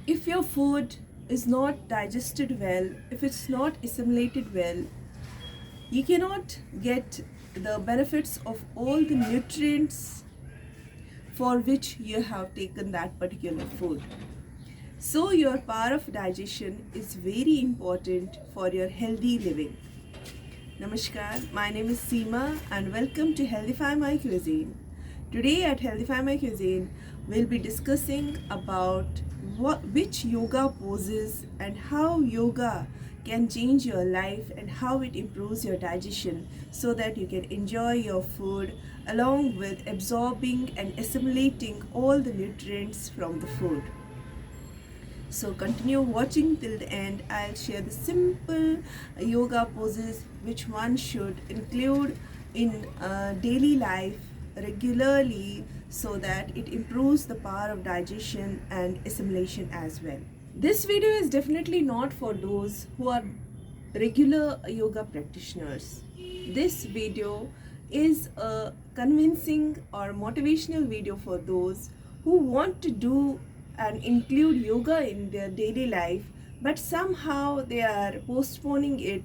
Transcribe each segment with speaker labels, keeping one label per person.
Speaker 1: If your food is not digested well, if it's not assimilated well, you cannot get the benefits of all the nutrients for which you have taken that particular food. So, your power of digestion is very important for your healthy living. Namaskar, my name is Seema and welcome to Healthify My Cuisine. Today at Healthify My Cuisine, we'll be discussing about which yoga poses and how yoga can change your life and how it improves your digestion so that you can enjoy your food along with absorbing and assimilating all the nutrients from the food. So continue watching till the end. I'll share the simple yoga poses which one should include in daily life regularly so that it improves the power of digestion and assimilation as well. This video is definitely not for those who are regular yoga practitioners. This video is a convincing or motivational video for those who want to do and include yoga in their daily life, but somehow they are postponing it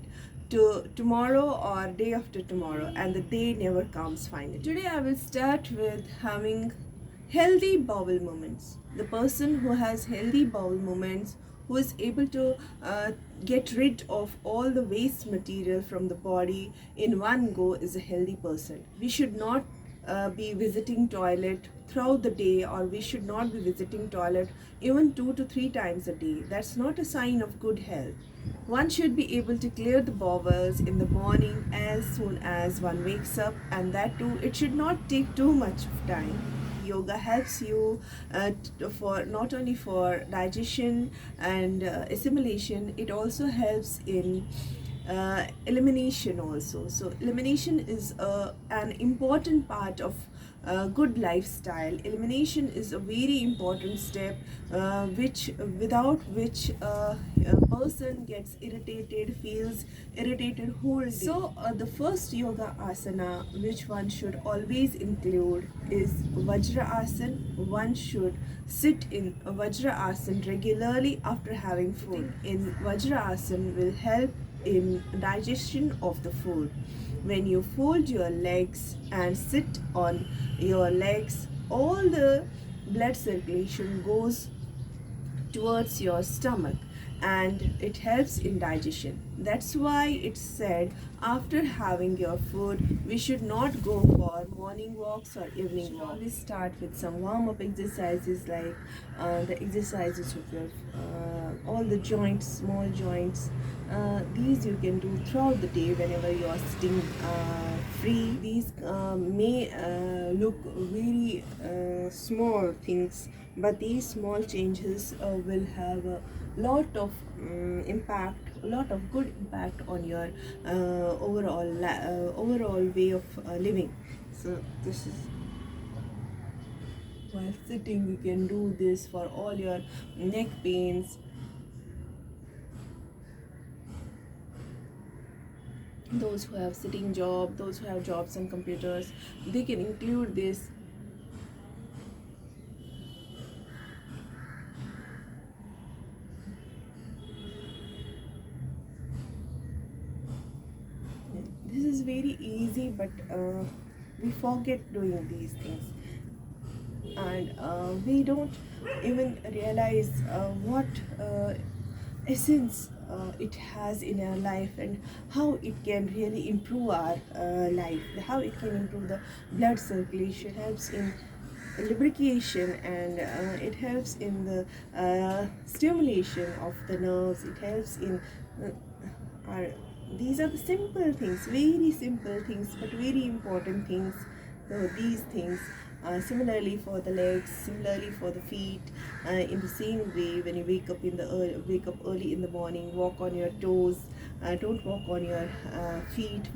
Speaker 1: to tomorrow or day after tomorrow, and the day never comes finally. Today I will start with having healthy bowel movements. The person who has healthy bowel movements, who is able to get rid of all the waste material from the body in one go, is a healthy person. We should not be visiting toilet throughout the day, or we should not be visiting toilet even 2 to 3 times a day. That's not a sign of good health. One should be able to clear the bowels in the morning as soon as one wakes up, and that too, it should not take too much of time. Yoga helps you for not only for digestion and assimilation, it also helps in elimination also. So elimination is an important part of good lifestyle. Elimination is a very important step which without which a person gets irritated, feels irritated whole day. So the first yoga asana which one should always include is Vajra Asana. One should sit in Vajra Asana regularly after having food. In Vajra Asana will help in digestion of the food. When you fold your legs and sit on your legs, all the blood circulation goes towards your stomach and it helps in digestion. That's why it's said after having your food we should not go for morning walks or evening walks. Always start with some warm-up exercises like the exercises of your all the joints, small joints. These you can do throughout the day whenever you are sitting free. These may look very small things, but these small changes will have a lot of impact, a lot of good impact on your overall way of living. So this is while sitting, you can do this for all your neck pains. Those who have sitting job, those who have jobs on computers, they can include this. This is very easy, but we forget doing these things, and we don't even realize what essence it has in our life and how it can really improve our life, how it can improve the blood circulation, helps in lubrication, and it helps in the stimulation of the nerves. It helps in our these are the simple things, very simple things, but very important things. So these things, similarly for the legs, similarly for the feet, in the same way, when you wake up early in the morning, walk on your toes. Don't walk on your feet.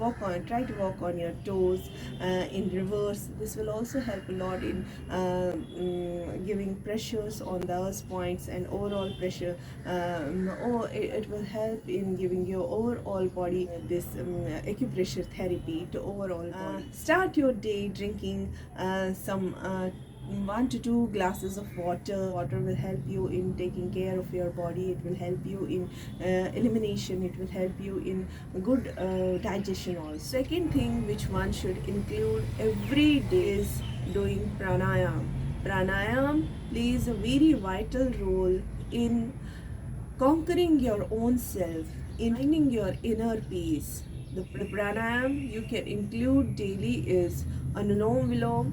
Speaker 1: Try to walk on your toes in reverse. This will also help a lot in giving pressures on those points and overall pressure. Or it will help in giving your overall body this acupressure therapy to overall body. Start your day drinking some 1 to 2 glasses of water. Water will help you in taking care of your body. It will help you in elimination. It will help you in good digestion also. Second thing which one should include every day is doing pranayam. Pranayam plays a very vital role in conquering your own self, in finding your inner peace. The pranayam you can include daily is Anulom Vilom.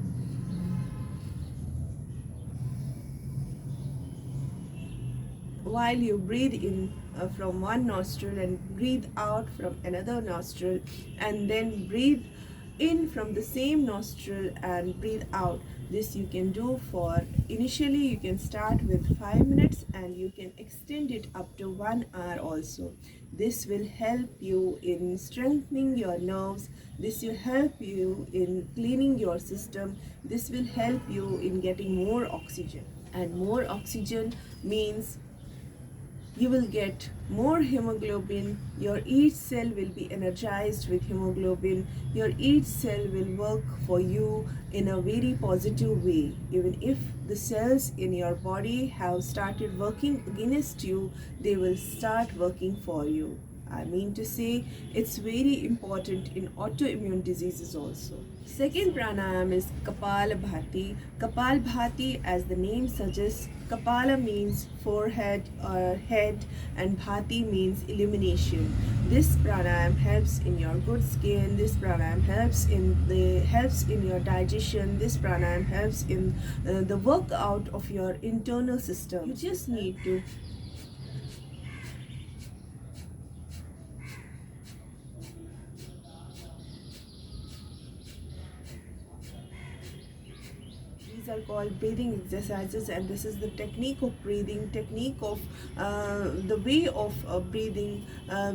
Speaker 1: While you breathe in from one nostril and breathe out from another nostril, and then breathe in from the same nostril and breathe out. This you can do for initially, you can start with 5 minutes and you can extend it up to 1 hour also. This will help you in strengthening your nerves. This will help you in cleaning your system. This will help you in getting more oxygen, and more oxygen means you will get more hemoglobin. Your each cell will be energized with hemoglobin. Your each cell will work for you in a very positive way. Even if the cells in your body have started working against you, they will start working for you. I mean to say, it's very important in autoimmune diseases also. Second pranayam is Kapalabhati. Kapalbhati, as the name suggests, Kapala means forehead or head, and Bhati means illumination. This pranayam helps in your good skin. This pranayam helps in your digestion. This pranayam helps in the workout of your internal system. You just need to are called breathing exercises, and this is the technique of breathing, technique of the way of breathing,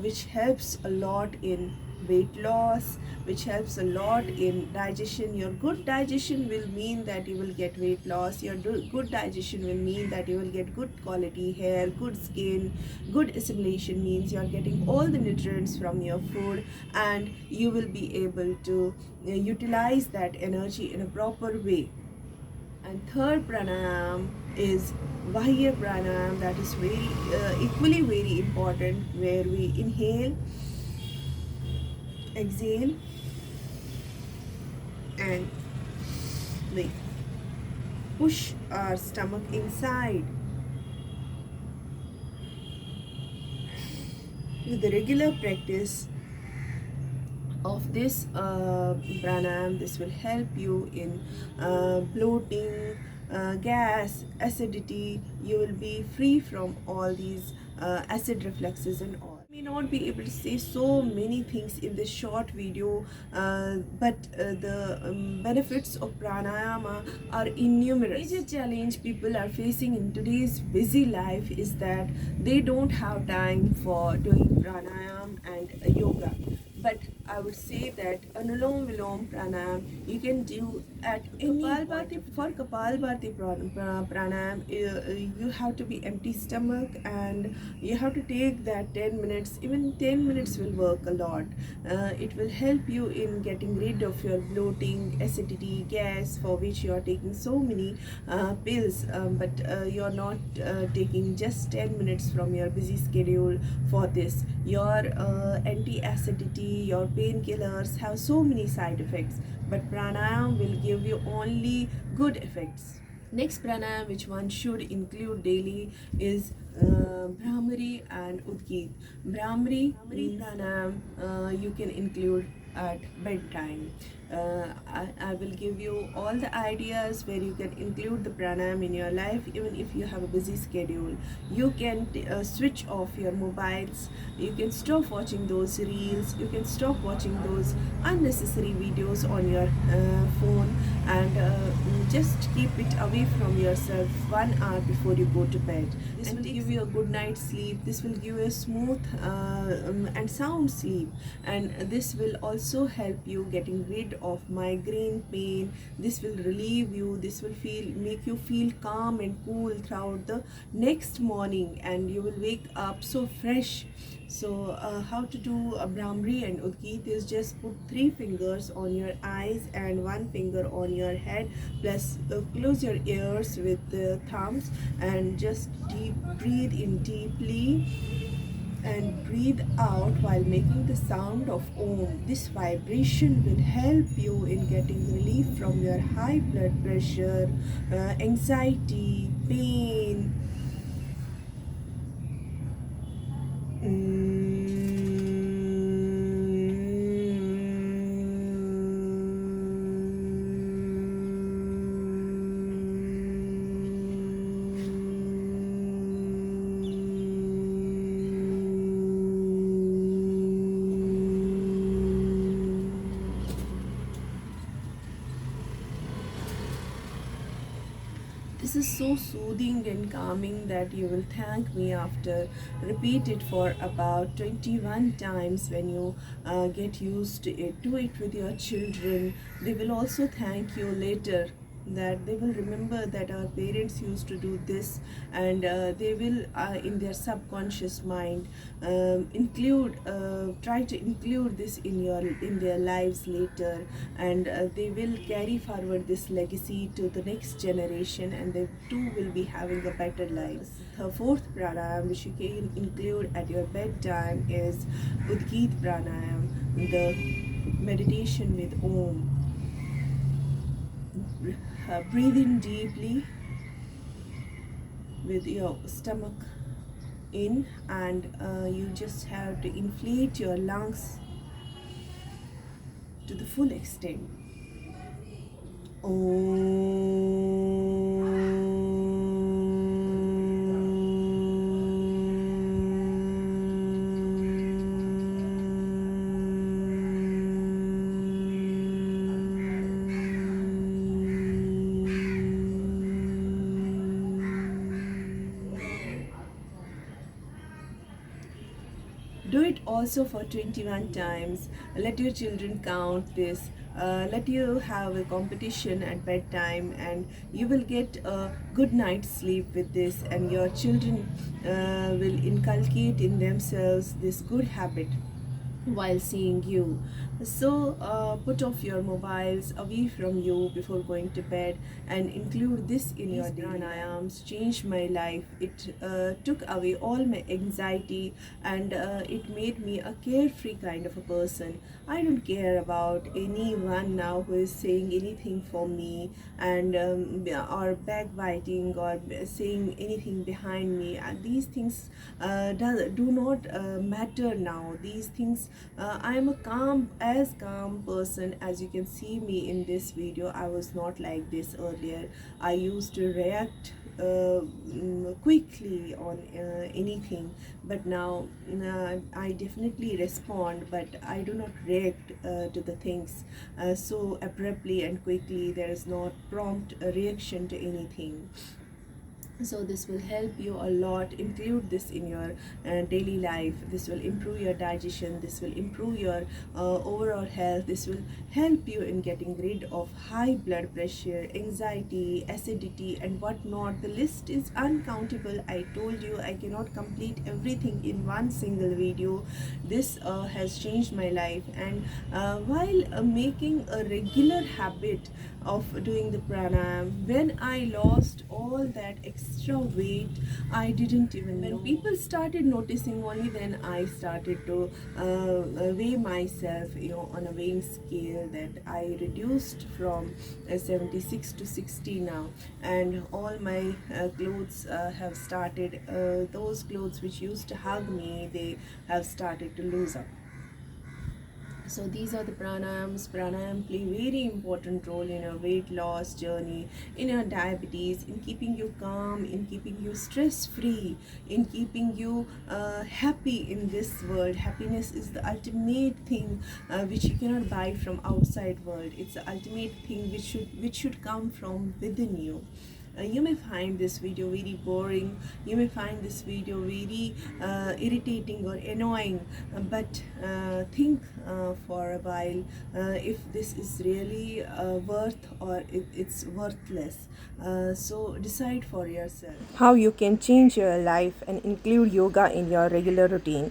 Speaker 1: which helps a lot in weight loss, which helps a lot in digestion. Your good digestion will mean that you will get weight loss. Your good digestion will mean that you will get good quality hair, good skin. Good assimilation means you are getting all the nutrients from your food, and you will be able to utilize that energy in a proper way. And third pranayam is Vahya pranayam, that is very equally very important, where we inhale, exhale, and we push our stomach inside. With the regular practice of this pranayam, this will help you in bloating, gas, acidity. You will be free from all these acid refluxes and all. I may not be able to say so many things in this short video, but the benefits of pranayama are innumerable. The major challenge people are facing in today's busy life is that they don't have time for doing pranayam and yoga. But I would say that Anulom Vilom Pranayam you can do at any point. For Kapalbhati Pranayam, you have to be empty stomach, and you have to take that 10 minutes. Even 10 minutes will work a lot. It will help you in getting rid of your bloating, acidity, gas, for which you are taking so many pills, but you are not taking just 10 minutes from your busy schedule for this. Your anti-acidity, your painkillers have so many side effects, but pranayam will give you only good effects. Next pranayam which one should include daily is Brahmari and Udgit. Brahmari pranayam you can include at bedtime. I will give you all the ideas where you can include the pranayam in your life. Even if you have a busy schedule, you can switch off your mobiles, you can stop watching those reels, you can stop watching those unnecessary videos on your phone, and just keep it away from yourself 1 hour before you go to bed. This will give you a good night's sleep. This will give you a smooth and sound sleep, and this will also also help you getting rid of migraine pain. This will relieve you, this will make you feel calm and cool throughout the next morning, and you will wake up so fresh. So how to do a Brahmri and Udgit is just put 3 fingers on your eyes and 1 finger on your head, plus close your ears with the thumbs and just breathe in deeply and breathe out while making the sound of Om. This vibration will help you in getting relief from your high blood pressure, anxiety, pain. This is so soothing and calming that you will thank me after. Repeat it for about 21 times when you get used to it. Do it with your children. They will also thank you later, that they will remember that our parents used to do this, and they will in their subconscious mind try to include this in their lives later, and they will carry forward this legacy to the next generation, and they too will be having a better life. The fourth pranayam which you can include at your bedtime is Udgit pranayam, the meditation with Om. Breathe in deeply with your stomach in, and you just have to inflate your lungs to the full extent. Do it also for 21 times. Let your children count this. Let you have a competition at bedtime, and you will get a good night's sleep with this, and your children will inculcate in themselves this good habit while seeing you. So put off your mobiles away from you before going to bed, and include this in your pranayams. Changed my life. It took away all my anxiety, and it made me a carefree kind of a person. I don't care about anyone now who is saying anything for me, and or backbiting or saying anything behind me. These things do not matter now. These things, I am a calm person. As you can see me in this video, I was not like this earlier. I used to react quickly on anything, but now I definitely respond, but I do not react to the things so abruptly and quickly. There is not prompt reaction to anything. So this will help you a lot. Include this in your daily life. This will improve your digestion, this will improve your overall health. This will help you in getting rid of high blood pressure, anxiety, acidity, and whatnot. The list is uncountable. I told you I cannot complete everything in one single video. This has changed my life, and while making a regular habit of doing the pranayam, when I lost all that extra weight, I didn't even know. When people started noticing, only then I started to weigh myself, on a weighing scale, that I reduced from 76 to 60 now, and all my clothes have started, those clothes which used to hug me, they have started to lose up. So these are the pranayams. Pranayam play very important role in your weight loss journey, in your diabetes, in keeping you calm, in keeping you stress free, in keeping you happy in this world. Happiness is the ultimate thing which you cannot buy from outside world. It's the ultimate thing which should come from within you. You may find this video very boring, you may find this video very irritating or annoying, but think for a while if this is really worth or if it's worthless. So decide for yourself.
Speaker 2: How you can change your life and include yoga in your regular routine.